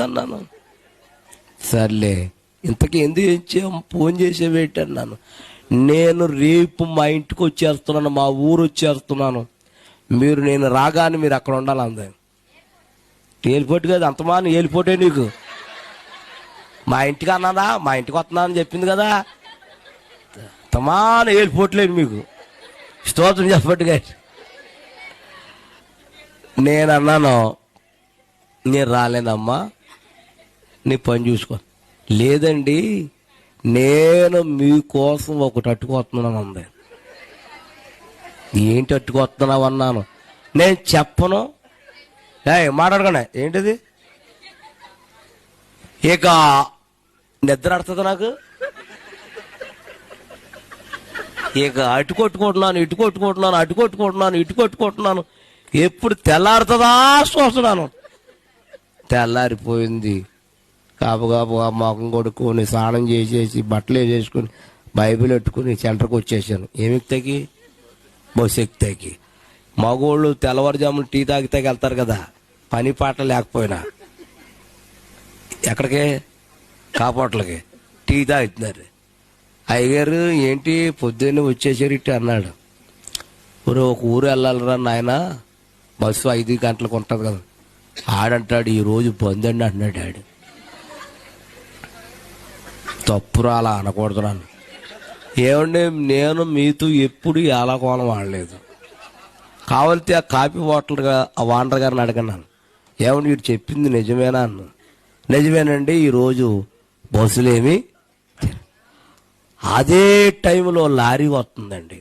అన్నాను. సర్లే ఇంతకీ ఎందుకు ఫోన్ చేసేవేంటి అన్నాను. నేను రేపు మా ఇంటికి వచ్చేస్తున్నాను, మా ఊరు వచ్చేస్తున్నాను, నేను రాగానే మీరు అక్కడ ఉండాలి అంది. ఎయిర్పోర్ట్ కదా, అంతమాని ఎయిర్పోర్టే నీకు. మా ఇంటికి అన్నదా, మా ఇంటికి వస్తున్నా అని చెప్పింది కదా, అంతమాన ఎయిర్పోర్ట్ లేదు మీకు. స్తోత్రం చెప్పట్టుగా. నేను అన్నాను, నేను రాలేనమ్మా, నీ పని చూసుకో. లేదండి, నేను మీకోసం ఒకటి అట్టుకొస్తున్నాను అంది. ఏంటి అట్టుకొస్తున్నావు అన్నాను. నేను చెప్పను. మాట్లాడకండి. ఏంటిది? ఇక నిద్ర అడుతుంది నాకు. ఇక అటు కొట్టుకుంటున్నాను, ఇటు కొట్టుకుంటున్నాను, అటు కొట్టుకుంటున్నాను, ఇటు కొట్టుకుంటున్నాను. ఎప్పుడు తెల్లారుతుందా చూస్తున్నాను. తెల్లారిపోయింది. కాపుగా మొఖం కొడుకొని స్నానం చేసేసి బట్టలు వేసేసుకుని బైబిల్ పెట్టుకుని సెంటర్కి వచ్చేసాను. ఏమిక్తాకి? బస్సు ఎక్కుతాకి. మగోళ్ళు తెల్లవారుజాములు టీ తాగితాకి వెళ్తారు కదా, పని పాట లేకపోయినా. ఎక్కడికి? కాపోట్లకి టీ తాగుతున్నారు. అయ్యగారు ఏంటి పొద్దున్నే వచ్చేసారు ఇటు అన్నాడు. ఒక ఊరు వెళ్ళాలిరా నాయన, బస్సు 5 గంటలకు ఉంటుంది కదా. ఆడంటాడు, ఈరోజు బంద్ అండి అంటున్నాడు ఆడు. తప్పురా, అలా అనకూడదు నన్ను. ఏమండి, నేను మీతో ఎప్పుడు ఎలా కోణం ఆడలేదు. కావాలితే ఆ కాఫీ హోటల్గా ఆ వాండర్ గారిని అడగన్నాను, ఏమండి వీడు చెప్పింది నిజమేనా అన్న. నిజమేనండి, ఈరోజు బస్సులేమి. అదే టైంలో లారీ వస్తుందండి.